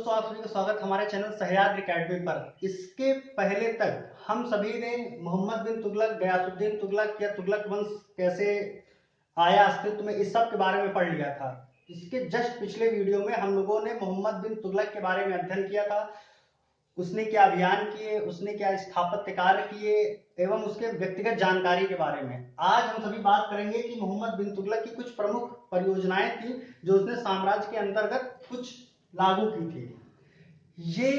दोस्तों, आप सभी का स्वागत हमारे चैनल सह्याद्री अकेडमी पर। इसके पहले तक हम सभी ने मोहम्मद बिन तुगलक, गयासुद्दीन तुगलक या तुगलक वंश कैसे आया अस्तित्व में, इस सब के बारे में पढ़ लिया था। इसके जस्ट पिछले वीडियो में हम लोगों ने मोहम्मद बिन तुगलक के बारे में अध्ययन किया था। उसने क्या अभियान किए, उसने क्या स्थापत्य कार्य किए एवं उसके व्यक्तिगत जानकारी के बारे में। आज हम सभी बात करेंगे कि मोहम्मद बिन तुगलक की कुछ प्रमुख परियोजनाएं थी जो उसने साम्राज्य के अंतर्गत कुछ लागू की थी। ये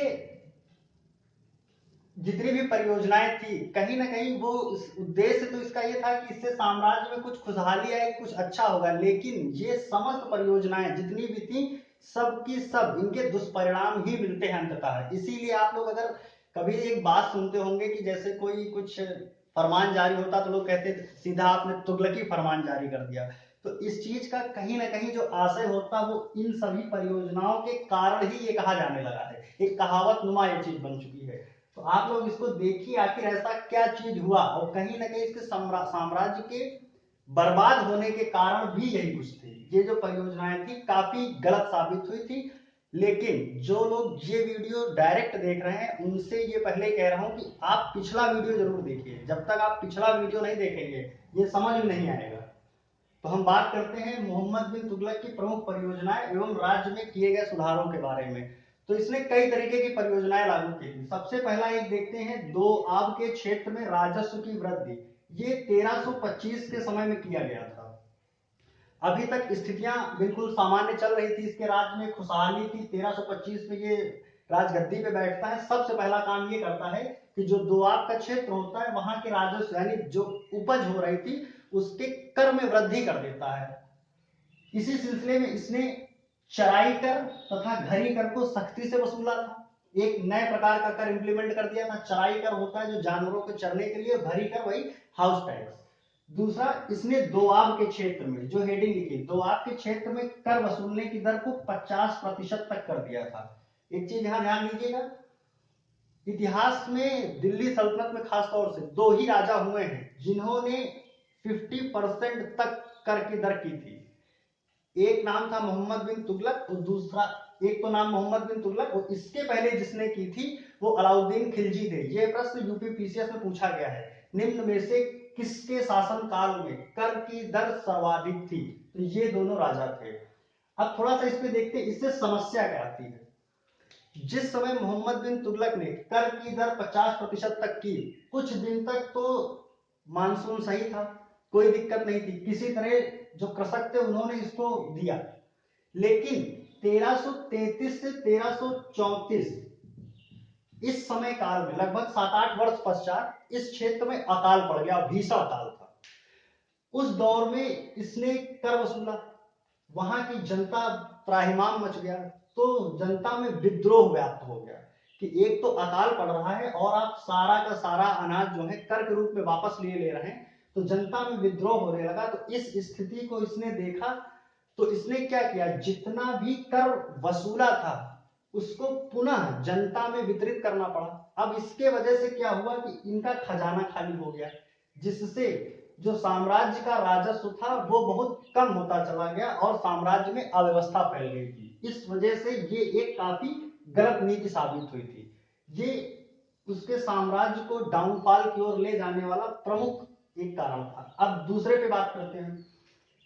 जितनी भी परियोजनाएं थी, कहीं ना कहीं वो उद्देश्य तो इसका ये था कि इससे साम्राज्य में कुछ खुशहाली आएगी, कुछ अच्छा होगा। लेकिन ये समस्त परियोजनाएं जितनी भी थी, सब की सब इनके दुष्परिणाम ही मिलते हैं अंततः। इसीलिए आप लोग अगर कभी एक बात सुनते होंगे कि जैसे कोई कुछ फरमान जारी होता तो लोग कहते सीधा आपने तुगलकी फरमान जारी कर दिया। तो इस चीज का कहीं ना कहीं जो आशय होता वो इन सभी परियोजनाओं के कारण ही ये कहा जाने लगा है। एक कहावत नुमा ये चीज बन चुकी है। तो आप लोग इसको देखिए आखिर ऐसा क्या चीज हुआ, और कहीं ना कहीं इसके साम्राज्य के बर्बाद होने के कारण भी यही कुछ थे। ये जो परियोजनाएं थी काफी गलत साबित हुई थी। लेकिन जो लोग ये वीडियो डायरेक्ट देख रहे हैं उनसे ये पहले कह रहा हूं कि आप पिछला वीडियो जरूर देखिए। जब तक आप पिछला वीडियो नहीं देखेंगे ये समझ में नहीं आएगा। तो हम बात करते हैं मोहम्मद बिन तुगलक की प्रमुख परियोजनाएं एवं राज्य में किए गए सुधारों के बारे में। तो इसने कई तरीके की परियोजनाएं लागू की थी। सबसे पहला एक देखते हैं, दो आब के क्षेत्र में राजस्व की वृद्धि। ये 1325 के समय में किया गया था। अभी तक स्थितियां बिल्कुल सामान्य चल रही थी, इसके राज्य में खुशहाली थी। 1325 में ये राजगद्दी पे बैठता है। सबसे पहला काम ये करता है कि जो दोआब का क्षेत्र होता है वहां के राजस्व यानी जो उपज हो रही थी उसके कर में वृद्धि कर देता है। इसी सिलसिले में इसने चराई कर तथा घरी कर को सख्ती से वसूला था। एक नए प्रकार का कर इंप्लीमेंट कर दिया था। चराई कर होता है जो जानवरों को चरने के लिए, घरी कर वही हाउस टैक्स। दूसरा, इसने दोआब के क्षेत्र में जो हेडिंग लिखी, दोआब के क्षेत्र में कर वसूलने की दर को 50% तक कर दिया था। एक चीज यहां ध्यान दीजिएगा, इतिहास में दिल्ली सल्तनत में खासतौर से दो ही राजा हुए हैं जिन्होंने 50% तक कर की दर की थी। एक नाम था मोहम्मद बिन तुगलक और दूसरा, एक तो नाम मोहम्मद बिन तुगलक और इसके पहले जिसने की थी वो अलाउद्दीन खिलजी थे। ये प्रश्न यूपी पीसीएस में पूछा गया है, निम्न में से किसके शासन काल में कर की दर सर्वाधिक थी? तो ये दोनों राजा थे। अब थोड़ा सा इस पे देखते हैं इससे समस्या क्या आती है। जिस समय मोहम्मद बिन तुगलक ने कर की दर 50% तक की, कुछ दिन तक तो मानसून सही था, कोई दिक्कत नहीं थी, किसी तरह जो कृषक थे उन्होंने इसको दिया। लेकिन 1333 से 1334 इस समय काल में लगभग 7-8 वर्ष पश्चात इस क्षेत्र में अकाल पड़ गया, भीषण अकाल था। उस दौर में इसने कर वसूला, वहां की जनता त्राहिमाम मच गया। तो जनता में विद्रोह व्याप्त हो गया कि एक तो अकाल पड़ रहा है और आप सारा का सारा अनाज जो है कर के रूप में वापस ले रहे हैं। तो जनता में विद्रोह होने लगा। तो इस स्थिति को इसने देखा तो इसने क्या किया, जितना भी कर वसूला था उसको पुनः जनता में वितरित करना पड़ा। अब इसके वजह से क्या हुआ कि इनका खजाना खाली हो गया, जिससे जो साम्राज्य का राजस्व था वो बहुत कम होता चला गया और साम्राज्य में अव्यवस्था फैल गई थी। इस वजह से ये एक काफी गलत नीति साबित हुई थी। ये उसके साम्राज्य को डाउनफॉल की ओर ले जाने वाला प्रमुख एक कारण था। अब दूसरे पे बात करते हैं।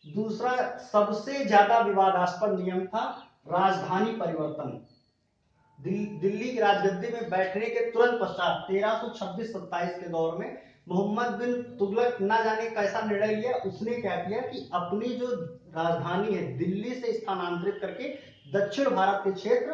दूसरा सबसे ज्यादा विवादास्पद नियम था राजधानी परिवर्तन। दिल्ली की राजगद्दी में बैठने के तुरंत पश्चात 1326-27 के दौर में मोहम्मद बिन तुगलक ना जाने कैसा निर्णय लिया। उसने क्या किया कि अपनी जो राजधानी है दिल्ली से स्थानांतरित करके दक्षिण भारत के क्षेत्र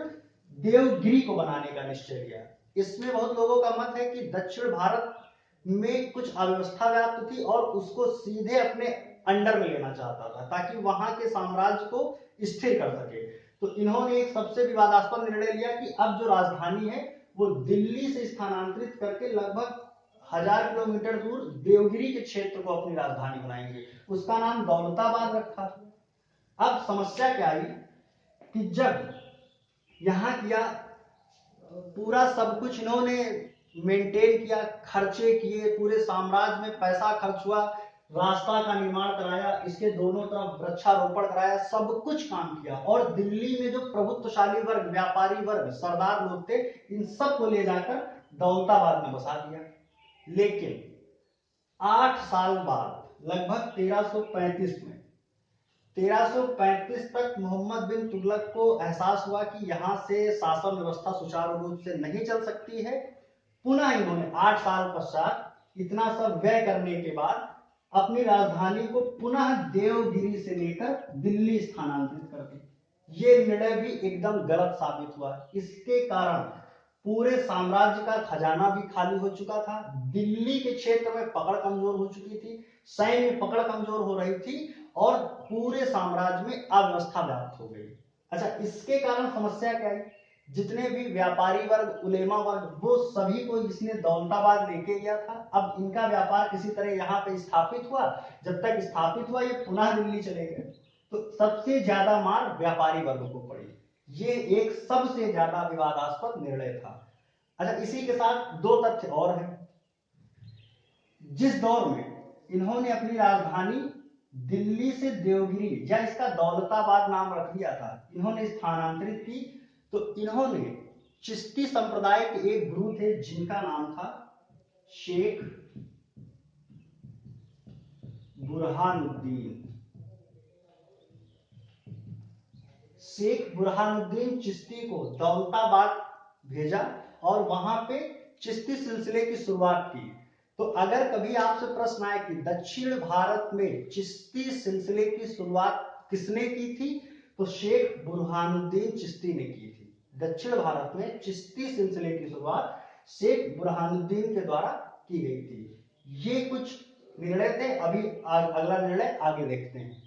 देवगिरी को बनाने का निश्चय लिया। इसमें बहुत लोगों का मत है कि दक्षिण भारत में कुछ अव्यवस्था व्याप्त थी और उसको सीधे अपने अंडर में लेना चाहता था ताकि वहां के साम्राज्य को स्थिर कर सके। तो इन्होंने एक सबसे विवादास्पद निर्णय लिया कि अब जो राजधानी है वो दिल्ली से स्थानांतरित करके लगभग 1000 किलोमीटर दूर देवगिरी के क्षेत्र को अपनी राजधानी बनाएंगे। उसका नाम दौलताबाद रखा। अब समस्या क्या आई कि जब यहां किया पूरा सब कुछ इन्होंने मेंटेन किया, खर्चे किए, पूरे साम्राज्य में पैसा खर्च हुआ, रास्ता का निर्माण कराया, इसके दोनों तरफ वृक्षारोपण कराया, सब कुछ काम किया। और दिल्ली में जो प्रभुत्वशाली वर्ग, व्यापारी वर्ग, सरदार लोग थे, इन सब को ले जाकर दौलताबाद में बसा दिया। लेकिन 8 साल बाद लगभग 1335 में, 1335 तक मोहम्मद बिन तुगलक को एहसास हुआ कि यहाँ से शासन व्यवस्था सुचारू रूप से नहीं चल सकती है। पुनः इन्होंने 8 साल पश्चात इतना सब व्यय करने के बाद अपनी राजधानी को पुनः देवगिरी से लेकर दिल्ली स्थानांतरित कर दी। ये निर्णय भी एकदम गलत साबित हुआ। इसके कारण पूरे साम्राज्य का खजाना भी खाली हो चुका था, दिल्ली के क्षेत्र में पकड़ कमजोर हो चुकी थी, सैन्य पकड़ कमजोर हो रही थी और पूरे साम्राज्य में अव्यवस्था व्याप्त हो गई। अच्छा, इसके कारण समस्या क्या है? जितने भी व्यापारी वर्ग, उलेमा वर्ग, वो सभी को इसने दौलताबाद लेके गया था। अब इनका व्यापार किसी तरह यहाँ पे स्थापित हुआ। जब तक स्थापित हुआ ये पुनः दिल्ली चले गए। तो सबसे ज्यादा मार व्यापारी वर्ग को पड़ी। ये एक सबसे ज्यादा विवादास्पद निर्णय था। अच्छा, इसी के साथ दो तथ्य और हैं। जिस दौर में इन्होंने अपनी राजधानी दिल्ली से देवगिरी, या इसका दौलताबाद नाम रख दिया था, इन्होंने स्थानांतरित की, तो इन्होंने चिश्ती संप्रदाय के एक गुरु थे जिनका नाम था शेख बुरहानुद्दीन। शेख बुरहानुद्दीन चिश्ती को दौलताबाद भेजा और वहां पे चिश्ती सिलसिले की शुरुआत की। तो अगर कभी आपसे प्रश्न आए कि दक्षिण भारत में चिश्ती सिलसिले की शुरुआत किसने की थी, तो शेख बुरहानुद्दीन चिश्ती ने की थी। दक्षिण भारत में चिश्ती सिलसिले की शुरुआत शेख बुरहानुद्दीन के द्वारा की गई थी। ये कुछ निर्णय थे। अभी अगला निर्णय आगे देखते हैं।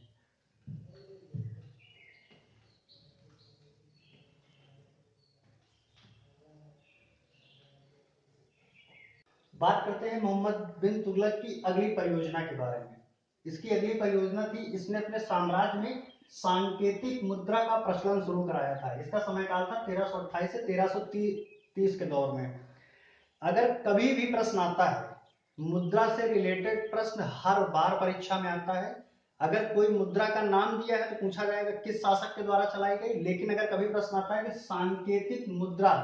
बात करते हैं मोहम्मद बिन तुगलक की अगली परियोजना के बारे में। इसकी अगली परियोजना थी, इसने अपने साम्राज्य में सांकेतिक मुद्रा का प्रचलन शुरू कराया था। इसका समय काल था 1328 से 1330 के दौर में। अगर कभी भी प्रश्न आता है, मुद्रा से रिलेटेड प्रश्न हर बार परीक्षा में आता है। अगर कोई मुद्रा का नाम दिया है तो पूछा जाएगा किस शासक के द्वारा चलाई गई। लेकिन अगर कभी प्रश्न आता है कि सांकेतिक मुद्रा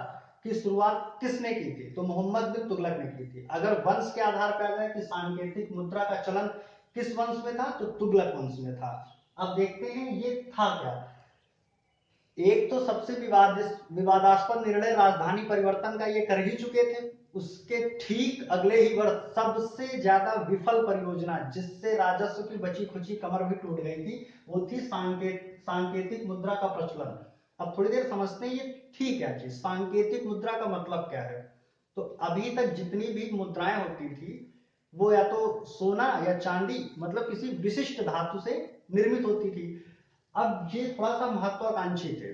की शुरुआत किसने की थी, तो मोहम्मद बिन तुगलक ने की थी। अगर वंश के आधार पर आ जाए कि सांकेतिक मुद्रा का चलन किस वंश में था, तो तुगलक वंश में था। अब देखते हैं ये था क्या। एक तो सबसे विवादास्पद निर्णय राजधानी परिवर्तन का ये कर ही चुके थे। उसके ठीक अगले ही वर्ष सबसे ज्यादा विफल परियोजना, जिससे राजस्व की बची खुची कमर भी टूट गई थी, वो थी सांकेतिक मुद्रा का प्रचलन। अब थोड़ी देर समझते हैं ये थी क्या चीज, सांकेतिक मुद्रा का मतलब क्या है। तो अभी तक जितनी भी मुद्राएं होती थी वो या तो सोना या चांदी, मतलब किसी विशिष्ट धातु से निर्मित होती थी। अब ये थोड़ा सा महत्वाकांक्षी थे,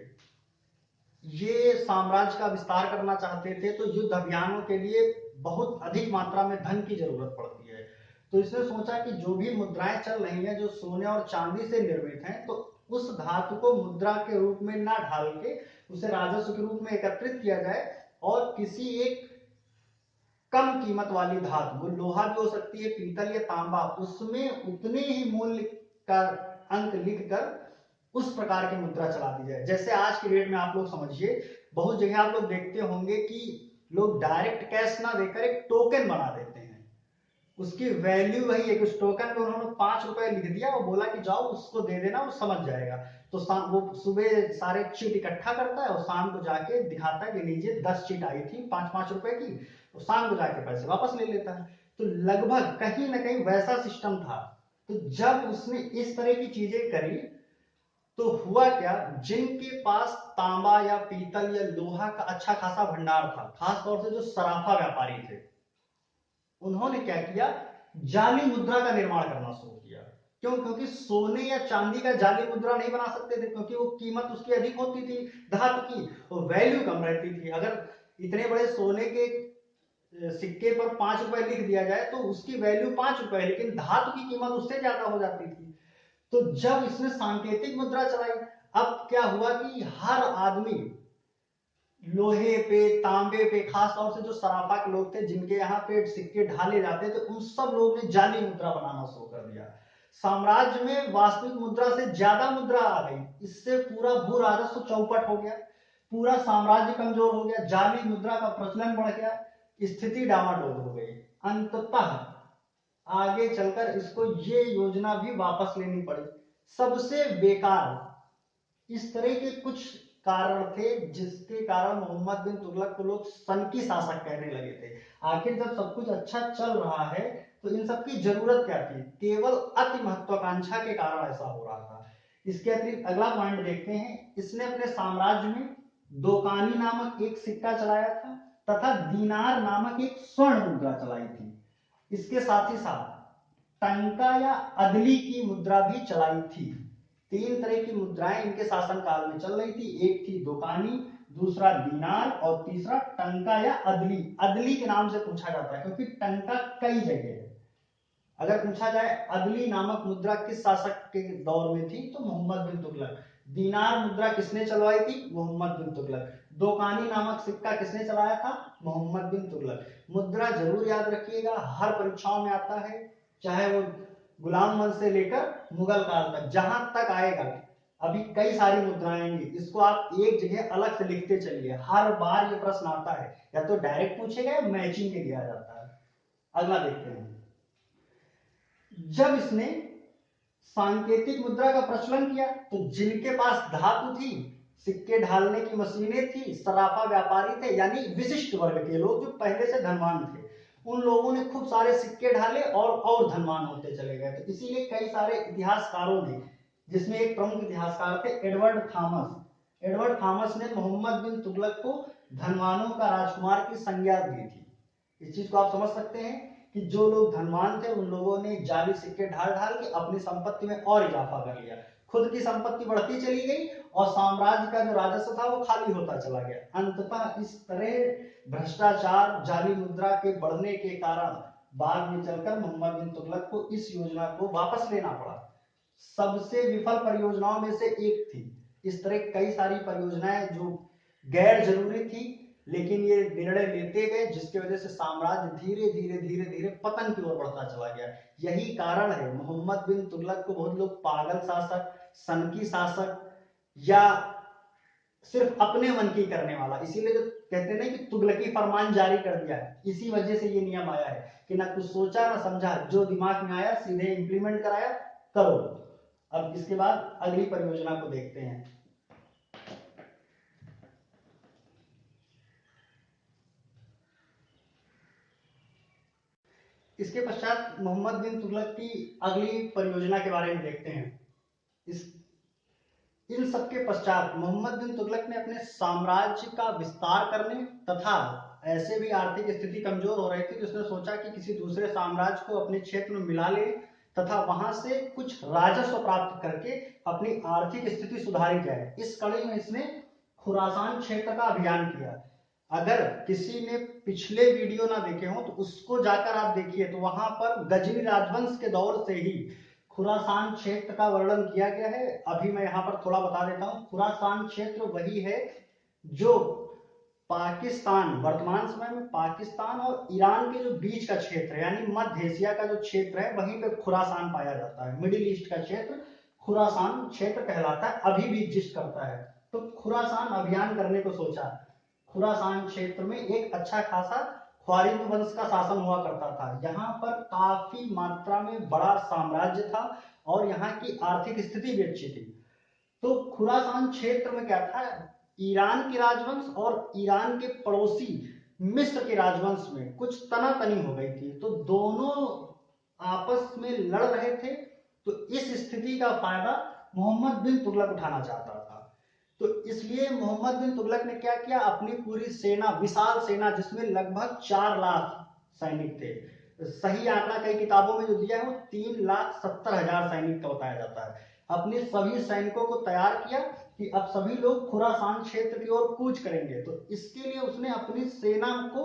ये साम्राज्य का विस्तार करना चाहते थे, तो युद्ध अभियानों के लिए बहुत अधिक मात्रा में धन की जरूरत पड़ती है। तो इसने सोचा कि जो भी मुद्राएं चल रही हैं जो सोने और चांदी से निर्मित हैं, तो उस धातु को मुद्रा के रूप में ना ढाल के उसे राजस्व के रूप में एकत्रित किया जाए और किसी एक कम कीमत वाली धातु, वो लोहा भी हो सकती है, पीतल या तांबा, उसमें उतने ही मूल्य का अंक लिखकर उस प्रकार की मुद्रा चला दी जाए। जैसे आज की डेट में आप लोग समझिए, बहुत जगह आप लोग देखते होंगे कि लोग डायरेक्ट कैश ना देकर एक टोकन बना देते हैं। उसकी वैल्यू वही है कि उस टोकन में उन्होंने 5 रुपए लिख दिया और बोला कि जाओ उसको दे देना, वो समझ जाएगा। तो वो सुबह सारे चीट इकट्ठा करता है और शाम को जाके दिखाता है कि लीजिए 10 चीट आई थी 5-5 रुपए की, तो शाम को जाके पैसे वापस ले लेता है। तो लगभग कहीं ना कहीं वैसा सिस्टम था। तो जब उसने इस तरह की चीजें करी तो हुआ क्या, जिनके पास तांबा या पीतल या लोहा का अच्छा खासा भंडार था, खास तौर से जो सराफा व्यापारी थे, उन्होंने क्या किया, जाली मुद्रा का निर्माण करना शुरू किया। क्यों? क्योंकि सोने या चांदी का जाली मुद्रा नहीं बना सकते थे, क्योंकि वो कीमत उसकी अधिक होती थी धातु की, और वैल्यू कम रहती थी। अगर इतने बड़े सोने के सिक्के पर 5 रुपए लिख दिया जाए तो उसकी वैल्यू 5 रुपए, लेकिन धातु की कीमत उससे ज्यादा हो जाती थी। तो जब इसने सांकेतिक मुद्रा चलाई, अब क्या हुआ कि हर आदमी लोहे पे, तांबे पे, खास तौर से जो सराफा के लोग थे जिनके यहाँ पे सिक्के ढाले जाते थे, उन सब लोगों ने जाली मुद्रा बनाना शुरू कर दिया। साम्राज्य में वास्तविक मुद्रा से ज्यादा मुद्रा आ गई, इससे पूरा भू राजस्व चौपट हो गया, पूरा साम्राज्य कमजोर हो गया, जाली मुद्रा का प्रचलन बढ़ गया, स्थिति डामाडोल हो गई। अंततः आगे चलकर इसको ये योजना भी वापस लेनी पड़ी। सबसे बेकार इस तरह के कुछ कारण थे जिसके कारण मोहम्मद बिन तुगलक को लोग सन की शासक कहने लगे थे। आखिर जब सब कुछ अच्छा चल रहा है तो इन सब की जरूरत क्या थी? केवल अति महत्वाकांक्षा के कारण ऐसा हो रहा था। इसके अतिरिक्त अगला पॉइंट देखते हैं, इसने अपने साम्राज्य में दोकानी नामक एक सिक्का चलाया था तथा दीनार नामक एक स्वर्ण मुद्रा चलाई थी। इसके साथ ही साथ टंका या अदली की मुद्रा भी चलाई थी। तीन तरह की मुद्राएं इनके शासनकाल में चल रही थी, एक थी दोकानी, दूसरा दीनार और तीसरा टंका या अदली। अदली के नाम से पूछा जाता है क्योंकि टंका कई जगह है। अगर पूछा जाए अदली नामक मुद्रा किस शासक के दौर में थी तो मोहम्मद बिन तुगलक। दीनार मुद्रा किसने चलवाई थी? मोहम्मद बिन तुगलक। दोकानी नामक सिक्का किसने चलाया था? मोहम्मद बिन तुगलक। मुद्रा जरूर याद रखिएगा, हर परीक्षाओं में आता है, चाहे वो गुलाम वंश से लेकर मुगल काल तक, जहां तक आएगा। अभी कई सारी मुद्राएं आएंगी, इसको आप एक जगह अलग से लिखते चलिए, हर बार ये प्रश्न आता है, या तो डायरेक्ट पूछेगा या मैचिंग के दिया जाता है। अगला देखते हैं, जब इसने सांकेतिक मुद्रा का प्रचलन किया तो जिनके पास धातु थी, सिक्के ढालने की मशीनें थी, सराफा व्यापारी थे, यानी विशिष्ट वर्ग के लोग जो पहले से धनवान थे, उन लोगों ने खूब सारे सिक्के ढाले और धनवान होते चले गए। तो इसीलिए कई सारे इतिहासकारों ने, जिसमें एक प्रमुख इतिहासकार थे एडवर्ड थॉमस, एडवर्ड थॉमस ने मोहम्मद बिन तुगलक को धनवानों का राजकुमार की संज्ञा दी थी। इस चीज को आप समझ सकते हैं कि जो लोग धनवान थे उन लोगों ने जाली सिक्के ढाल ढाल के अपनी संपत्ति में और इजाफा कर लिया, खुद की संपत्ति बढ़ती चली गई और साम्राज्य का जो राजस्व था वो खाली होता चला गया। अंततः इस तरह भ्रष्टाचार, जाली मुद्रा के बढ़ने के कारण बाद में चलकर मोहम्मद बिन तुगलक को इस योजना को वापस लेना पड़ा। सबसे विफल परियोजनाओं में से एक थी। इस तरह कई सारी परियोजनाएं जो गैर जरूरी थी, लेकिन ये निर्णय लेते गए जिसकी वजह से साम्राज्य धीरे धीरे धीरे धीरे पतन की ओर बढ़ता चला गया। यही कारण है मोहम्मद बिन तुगलक को बहुत लोग पागल शासक, सनकी शासक या सिर्फ अपने मन की करने वाला, इसीलिए जो कहते हैं कि तुगलकी फरमान जारी कर दिया, इसी वजह से ये नियम आया है कि ना कुछ सोचा ना समझा, जो दिमाग में आया सीधे इंप्लीमेंट कराया, करो। अब इसके बाद अगली परियोजना को देखते हैं। इसके पश्चात मोहम्मद बिन तुगलक की अगली परियोजना के बारे में देखते हैं। इस इन सबके पश्चात मोहम्मद बिन तुगलक ने अपने साम्राज्य का विस्तार करने तथा ऐसे भी आर्थिक स्थिति कमजोर हो रही थी, जिसने सोचा कि किसी दूसरे साम्राज्य को अपने क्षेत्र में मिला ले तथा वहां से कुछ राजस्व प्राप्त करके अपनी आर्थिक स्थिति सुधारी जाए। इस कड़ी में इसने खुरासान क्षेत्र का अभियान किया। अगर किसी ने पिछले वीडियो ना देखे हो तो उसको जाकर आप देखिए, तो वहां पर गजनी राजवंश के दौर से ही खुरासान क्षेत्र का वर्णन किया गया है। अभी मैं यहाँ पर थोड़ा बता देता हूँ। खुरासान क्षेत्र वही है जो पाकिस्तान, वर्तमान समय में पाकिस्तान और ईरान के जो बीच का क्षेत्र है, यानी मध्य एशिया का जो क्षेत्र है, वहीं पे खुरासान पाया जाता है। मिडिल ईस्ट का क्षेत्र खुरासान क्षेत्र कहलाता है, अभी भी एग्जिस्ट करता है। तो खुरासान अभियान करने को सोचा। खुरासान क्षेत्र में एक अच्छा खासा ख्वारिज़्म वंश का शासन हुआ करता था। यहाँ पर काफी मात्रा में बड़ा साम्राज्य था और यहाँ की आर्थिक स्थिति भी अच्छी थी। तो खुरासान क्षेत्र में क्या था, ईरान के राजवंश और ईरान के पड़ोसी मिस्र के राजवंश में कुछ तनातनी हो गई थी, तो दोनों आपस में लड़ रहे थे। तो इस स्थिति का फायदा मोहम्मद बिन तुगलक उठाना चाहता था। तो इसलिए मोहम्मद बिन तुगलक ने क्या किया, अपनी पूरी सेना, विशाल सेना जिसमें लगभग 4 लाख सैनिक थे, सही आंकड़ा कई किताबों में जो दिया है वो 3,70,000 सैनिक का बताया जाता है, अपने सभी सैनिकों को तैयार किया कि अब सभी लोग खुरासान क्षेत्र की ओर कूच करेंगे। तो इसके लिए उसने अपनी सेना को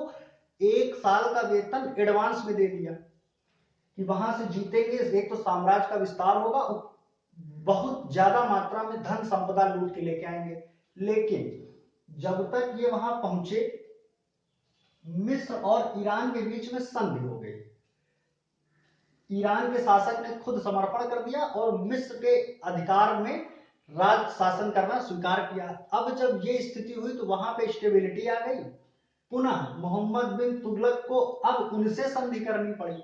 1 साल का वेतन एडवांस में दे दिया कि वहां से जीतेंगे, एक तो साम्राज्य का विस्तार होगा और बहुत ज्यादा मात्रा में धन संपदा लूट के लेके आएंगे। लेकिन जब तक ये वहां पहुंचे मिस्र और ईरान के बीच में संधि हो गई। ईरान के शासक ने खुद समर्पण कर दिया और मिस्र के अधिकार में राज शासन करना स्वीकार किया। अब जब ये स्थिति हुई तो वहां पे स्टेबिलिटी आ गई। पुनः मोहम्मद बिन तुगलक को अब उनसे संधि करनी पड़ी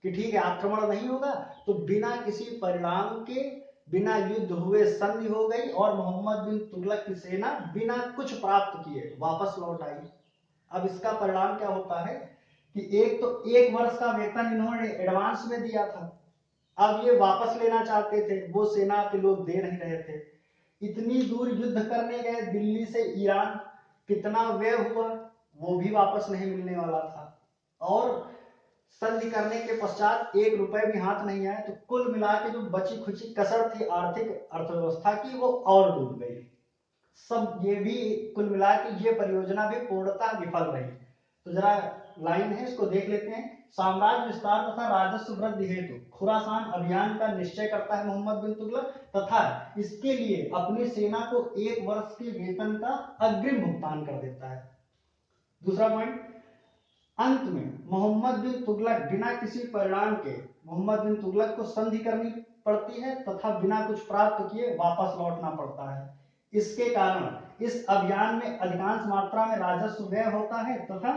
कि ठीक है आक्रमण नहीं होगा, तो बिना किसी परिणाम के, बिना युद्ध हुए संधि हो गई और मोहम्मद बिन तुगलक की सेना बिना कुछ प्राप्त किए वापस लौट आई। अब इसका परिणाम क्या होता है कि एक तो 1 वर्ष का वेतन इन्होंने एडवांस में दिया था, अब ये वापस लेना चाहते थे, वो सेना के लोग दे नहीं रहे थे। इतनी दूर युद्ध करने गए दिल्ली से ईरान, कितना व्यय हुआ वो भी वापस नहीं मिलने वाला था। और संधि करने के पश्चात 1 रुपए भी हाथ नहीं आए, तो कुल मिला के जो बची खुची कसर थी आर्थिक अर्थव्यवस्था की वो और डूब गई। सब ये भी कुल मिला के ये परियोजना भी पूर्णतः विफल रही। तो जरा लाइन है इसको देख लेते हैं। साम्राज्य विस्तार तथा राजस्व वृद्धि हेतु खुरासान अभियान का निश्चय करता है मोहम्मद बिन तुगलक तथा इसके लिए अपनी सेना को 1 वर्ष के वेतन का अग्रिम भुगतान कर देता है। दूसरा पॉइंट, अंत में मोहम्मद बिन तुगलक बिना किसी परिणाम के मोहम्मद बिन तुगलक को संधि करनी पड़ती है तथा बिना कुछ प्राप्त किए वापस लौटना पड़ता है। इसके कारण इस अभियान में अधिकांश मात्रा में राजस्व व्यय होता है तथा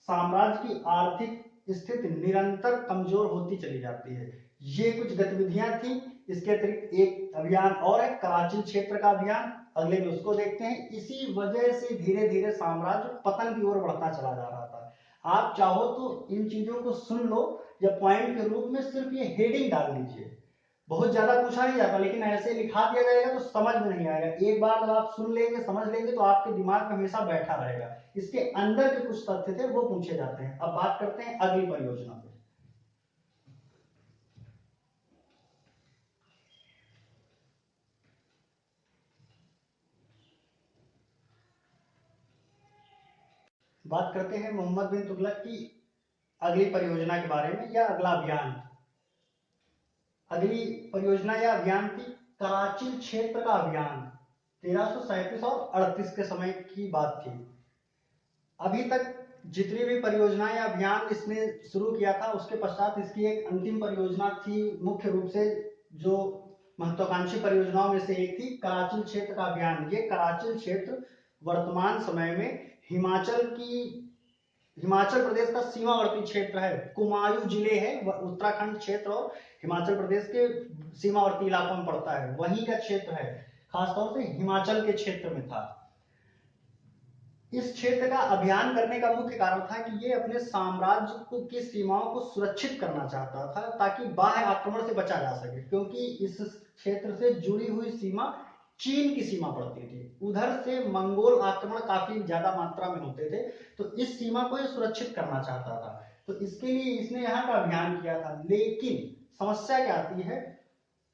साम्राज्य की आर्थिक स्थिति निरंतर कमजोर होती चली जाती है। ये कुछ गतिविधियां थी। इसके अतिरिक्त एक अभियान और है कराची क्षेत्र का अभियान, अगले में उसको देखते हैं। इसी वजह से धीरे धीरे साम्राज्य पतन की ओर बढ़ता चला जा रहा था। आप चाहो तो इन चीजों को सुन लो या पॉइंट के रूप में सिर्फ ये हेडिंग डाल दीजिए, बहुत ज्यादा पूछा नहीं जाता, लेकिन ऐसे लिखा दिया जाएगा तो समझ में नहीं आएगा। एक बार जब आप सुन लेंगे समझ लेंगे तो आपके दिमाग में हमेशा बैठा रहेगा। इसके अंदर के कुछ तथ्य थे वो पूछे जाते हैं। अब बात करते हैं अगली परियोजना पे। बात करते हैं मोहम्मद बिन तुगलक की अगली परियोजना के बारे में या अगला अभियान। अगली परियोजना या अभियान थी कराची क्षेत्र का अभियान। 1337 और 38 के समय की बात थी। अभी तक जितनी भी परियोजनाएं या अभियान इसने शुरू किया था उसके पश्चात इसकी एक अंतिम परियोजना थी, मुख्य रूप से जो महत्वाकांक्षी परियोजनाओं में से एक थी कराची क्षेत्र का अभियान। ये कराची क्षेत्र वर्तमान समय में हिमाचल प्रदेश का सीमावर्ती क्षेत्र है। कुमायूं जिले है, उत्तराखंड क्षेत्र और हिमाचल प्रदेश के सीमावर्ती इलाकों में पड़ता है, वहीं का क्षेत्र है। खासतौर से हिमाचल के क्षेत्र में था। इस क्षेत्र का अभियान करने का मुख्य कारण था कि ये अपने साम्राज्य की सीमाओं को सुरक्षित करना चाहता था ताकि बाह्य आक्रमण से बचा जा सके, क्योंकि इस क्षेत्र से जुड़ी हुई सीमा चीन की सीमा पड़ती थी। उधर से मंगोल आक्रमण काफी ज्यादा मात्रा में होते थे, तो इस सीमा को ये सुरक्षित करना चाहता था। तो इसके लिए इसने यहाँ का अभियान किया था। लेकिन समस्या क्या आती है,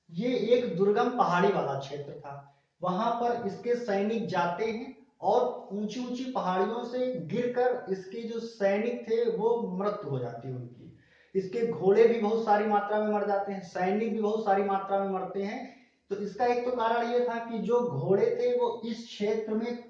ये एक दुर्गम पहाड़ी वाला क्षेत्र था। वहां पर इसके सैनिक जाते हैं और ऊंची ऊंची पहाड़ियों से गिरकर इसके जो सैनिक थे वो मृत्यु हो जाती है उनकी। इसके घोड़े भी बहुत सारी मात्रा में मर जाते हैं, सैनिक भी बहुत सारी मात्रा में मरते हैं। तो इसका एक तो कारण ये था कि जो घोड़े थे वो इस क्षेत्र में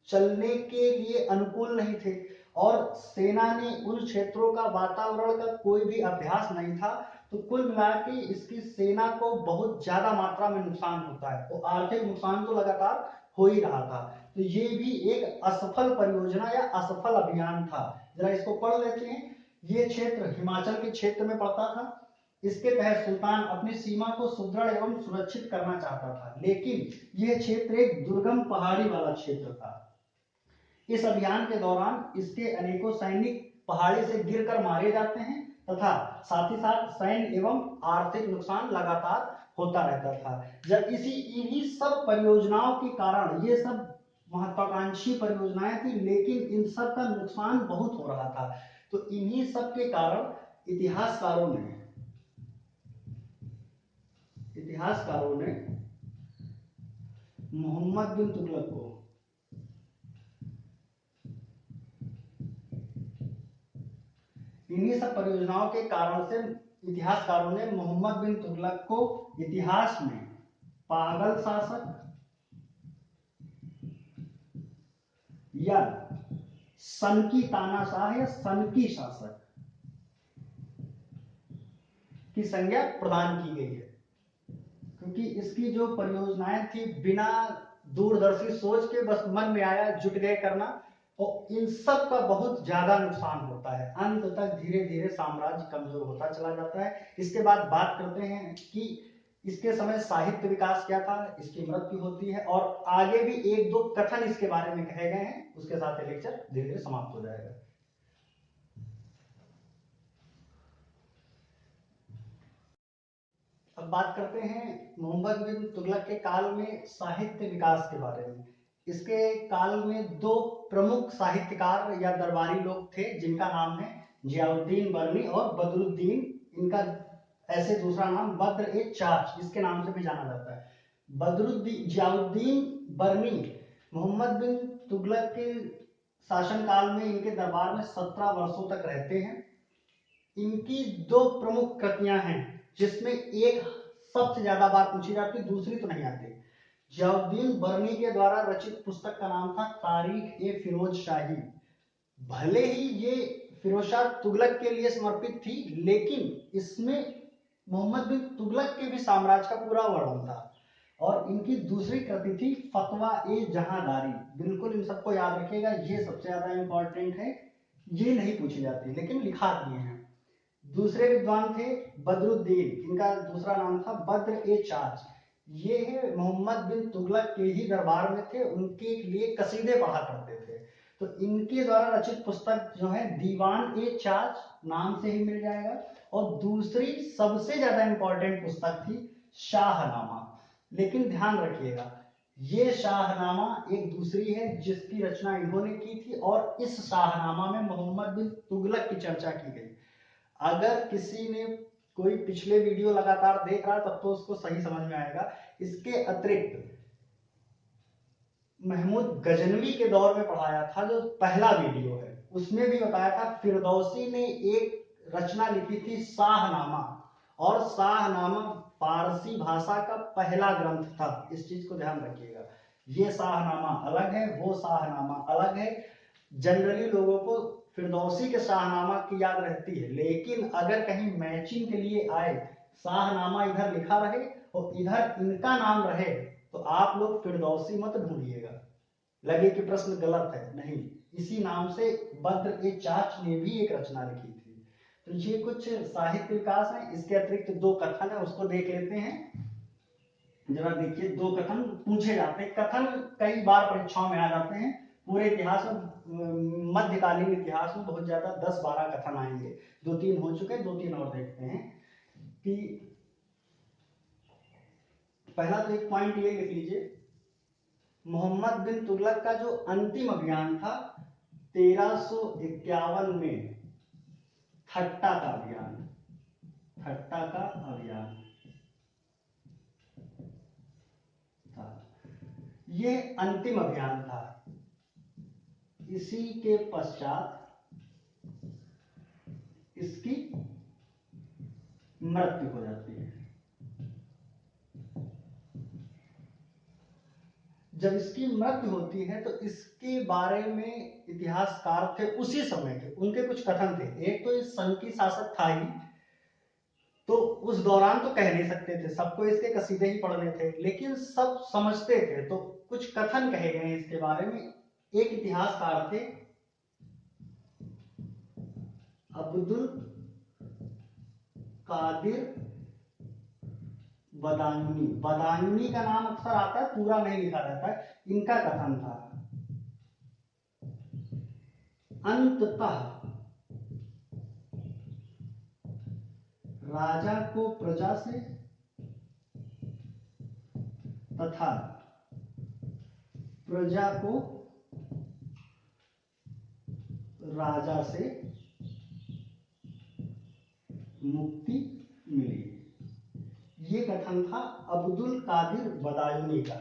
चलने के लिए अनुकूल नहीं थे और सेना ने उन क्षेत्रों का वातावरण का कोई भी अभ्यास नहीं था। तो कुल मिलाकर इसकी सेना को बहुत ज्यादा मात्रा में नुकसान होता है, तो आर्थिक नुकसान तो लगातार हो ही रहा था। तो ये भी एक असफल परियोजना या असफल अभियान था। जरा इसको पढ़ लेते हैं। ये क्षेत्र हिमाचल के क्षेत्र में पड़ता था। इसके तहत सुल्तान अपनी सीमा को सुदृढ़ एवं सुरक्षित करना चाहता था, लेकिन यह क्षेत्र एक दुर्गम पहाड़ी वाला क्षेत्र था। इस अभियान के दौरान इसके अनेकों सैनिक पहाड़ी से गिरकर मारे जाते हैं तथा साथ ही साथ सैन्य एवं आर्थिक नुकसान लगातार होता रहता था। जब इन्हीं सब परियोजनाओं के कारण, ये सब महत्वाकांक्षी परियोजनाएं थी लेकिन इन सब का नुकसान बहुत हो रहा था, तो इन्हीं सब के कारण इतिहासकारों ने मोहम्मद बिन तुगलक को इन्हीं सब परियोजनाओं के कारण से इतिहासकारों ने मोहम्मद बिन तुगलक को इतिहास में पागल शासक या सनकी तानाशाह या सनकी शासक की संज्ञा प्रदान की गई है, क्योंकि इसकी जो परियोजनाएं थी बिना दूरदर्शी सोच के बस मन में आया जुट गए करना, और इन सब का बहुत ज्यादा नुकसान होता है। अंत तक धीरे धीरे साम्राज्य कमजोर होता चला जाता है। इसके बाद बात करते हैं कि इसके समय साहित्य विकास क्या था, इसकी मृत्यु होती है, और आगे भी एक दो कथन इसके बारे में कहे गए हैं, उसके साथ ये लेक्चर धीरे धीरे समाप्त हो जाएगा। अब बात करते हैं मोहम्मद बिन तुगलक के काल में साहित्य विकास के बारे में। इसके काल में दो प्रमुख साहित्यकार या दरबारी लोग थे जिनका नाम है जियाउद्दीन बर्नी और बदरुद्दीन। इनका ऐसे दूसरा नाम बद्र ए चाच इसके नाम से भी जाना जाता है। बदरुद्दीन जियाउद्दीन बर्नी मोहम्मद बिन तुगलक के शासनकाल में इनके दरबार में 17 वर्षों तक रहते हैं। इनकी दो प्रमुख कृतियां हैं जिसमें एक सबसे ज्यादा बार पूछी जाती, दूसरी तो नहीं आती। जियाउद्दीन बर्नी के द्वारा रचित पुस्तक का नाम था तारीख ए फिरोज शाही। भले ही ये फिरोज शाह तुगलक के लिए समर्पित थी, लेकिन इसमें मोहम्मद बिन तुगलक के भी साम्राज्य का पूरा वर्णन था। और इनकी दूसरी कृति थी फतवा ए जहांदारी। बिल्कुल इन सबको याद रखिएगा, ये सबसे ज्यादा इंपॉर्टेंट है, ये नहीं पूछी जाती लेकिन लिखा दिए हैं। दूसरे विद्वान थे बदरुद्दीन, इनका दूसरा नाम था बद्र ए चाच। ये है मोहम्मद बिन तुगलक के ही दरबार में थे, उनके लिए कसीदे पढ़ा करते थे। तो इनके द्वारा रचित पुस्तक जो है दीवान ए चाच नाम से ही मिल जाएगा। और दूसरी सबसे ज्यादा इंपॉर्टेंट पुस्तक थी शाहनामा। लेकिन ध्यान रखिएगा, ये शाहनामा एक दूसरी है जिसकी रचना इन्होंने की थी, और इस शाहनामा में मोहम्मद बिन तुगलक की चर्चा की गई। अगर किसी ने कोई पिछले वीडियो लगातार देख रहा तब तो उसको सही समझ में आएगा। इसके अतिरिक्त महमूद गजनवी के दौर में पढ़ाया था, जो पहला वीडियो है, उसमें भी बताया था फिरदौसी ने एक रचना लिखी थी शाहनामा, और शाहनामा फारसी भाषा का पहला ग्रंथ था। इस चीज को ध्यान रखिएगा, ये शाहनामा अलग है, वो शाहनामा अलग है। जनरली लोगों को फिरदौसी के शाहनामा की याद रहती है, लेकिन अगर कहीं मैचिंग के लिए आए, शाहनामा इधर लिखा रहे और इधर इनका नाम रहे, तो आप लोग फिरदौसी मत ढूंढिएगा, लगे कि प्रश्न गलत है, नहीं, इसी नाम से बद्र ए चाच ने भी एक रचना लिखी थी। तो ये कुछ साहित्य विकास है। इसके अतिरिक्त दो कथन है, उसको देख लेते हैं। जरा देखिए, दो कथन पूछे जाते हैं। कथन कई बार परीक्षाओं में आ जाते हैं, पूरे इतिहास में, मध्यकालीन इतिहास में बहुत ज्यादा 10-12 कथन आएंगे। 2-3 हो चुके, 2-3 और देखते हैं। कि पहला तो एक पॉइंट ये लिख लीजिए, मोहम्मद बिन तुगलक का जो अंतिम अभियान था 1351 में, ठट्टा का अभियान, ठट्टा का अभियान था, ये अंतिम अभियान था। इसी के पश्चात इसकी मृत्यु हो जाती है। जब इसकी मृत्यु होती है तो इसके बारे में इतिहासकार थे उसी समय के, उनके कुछ कथन थे। एक तो इस सनकी शासक था ही, तो उस दौरान तो कह नहीं सकते थे, सबको इसके कसीदे ही पढ़ने थे, लेकिन सब समझते थे, तो कुछ कथन कहे गए हैं इसके बारे में। एक इतिहासकार थे अब्दुल कादिर बदायूनी। बदायूनी का नाम अक्सर आता है, पूरा नहीं लिखा रहता है। इनका कथन था, अंततः राजा को प्रजा से तथा प्रजा को राजा से मुक्ति मिली। ये कथन था अब्दुल कादिर बदायूनी का।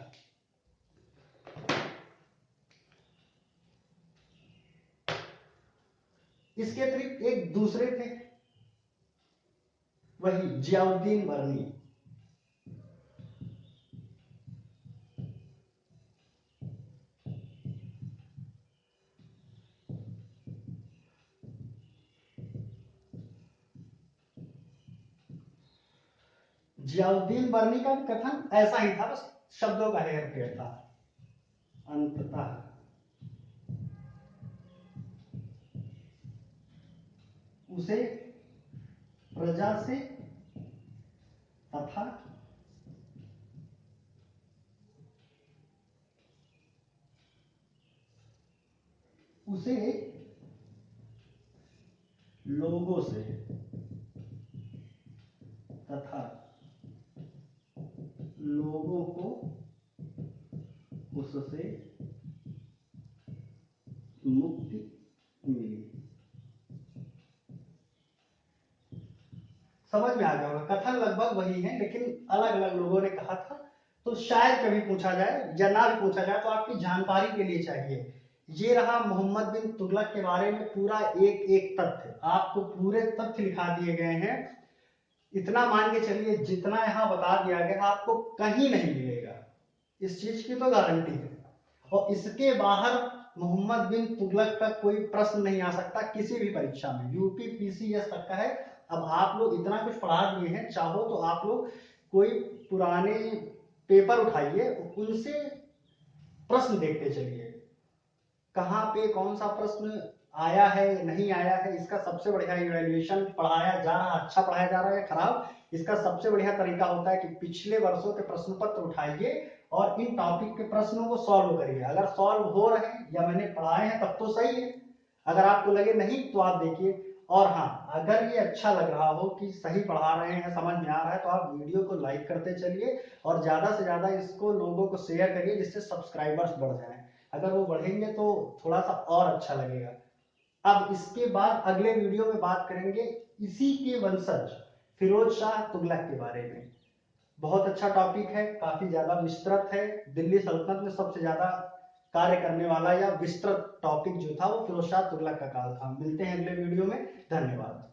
इसके अतिरिक्त एक दूसरे थे, वही जियाउद्दीन बर्नी। जियाउद्दीन बर्नी का भी कथन ऐसा ही था, बस शब्दों का हेर फेर था। अंततः उसे प्रजा से तथा उसे लोगों से तथा लोगों को उससे मुक्ति मिली। समझ में आ गया होगा, कथन लगभग वही है लेकिन अलग अलग लोगों ने कहा था। तो शायद कभी पूछा जाए या ना भी पूछा जाए तो आपकी जानकारी के लिए चाहिए। ये रहा मोहम्मद बिन तुगलक के बारे में पूरा एक एक तथ्य, आपको पूरे तथ्य लिखा दिए गए हैं। इतना मान के चलिए जितना यहाँ बता दिया गया आपको कहीं नहीं मिलेगा, इस चीज की तो गारंटी है। और इसके बाहर मोहम्मद बिन तुगलक का कोई प्रश्न नहीं आ सकता किसी भी परीक्षा में, यूपी पीसीएस तक का है। अब आप लोग इतना कुछ पढ़ा दिए हैं, चाहो तो आप लोग कोई पुराने पेपर उठाइए, उनसे प्रश्न देखते चलिए, कहाँ पे कौन सा प्रश्न आया है नहीं आया है। इसका सबसे बढ़िया इवैल्यूएशन पढ़ाया जा रहा है, अच्छा पढ़ाया जा रहा है या खराब, इसका सबसे बढ़िया तरीका होता है कि पिछले वर्षों के प्रश्न पत्र उठाइए और इन टॉपिक के प्रश्नों को सॉल्व करिए। अगर सॉल्व हो रहे हैं या मैंने पढ़ाए हैं तब तो सही है, अगर आपको लगे नहीं तो आप देखिए। और हाँ, अगर ये अच्छा लग रहा हो कि सही पढ़ा रहे हैं, समझ में आ रहा है, तो आप वीडियो को लाइक करते चलिए और ज्यादा से ज्यादा इसको लोगों को शेयर करिए जिससे सब्सक्राइबर्स बढ़ जाएं। अगर वो बढ़ेंगे तो थोड़ा सा और अच्छा लगेगा। अब इसके बाद अगले वीडियो में बात करेंगे इसी के वंशज फिरोज शाह तुगलक के बारे में। बहुत अच्छा टॉपिक है, काफी ज्यादा विस्तृत है, दिल्ली सल्तनत में सबसे ज्यादा कार्य करने वाला या विस्तृत टॉपिक जो था वो फिरोज शाह तुगलक का काल था। मिलते हैं अगले वीडियो में, धन्यवाद।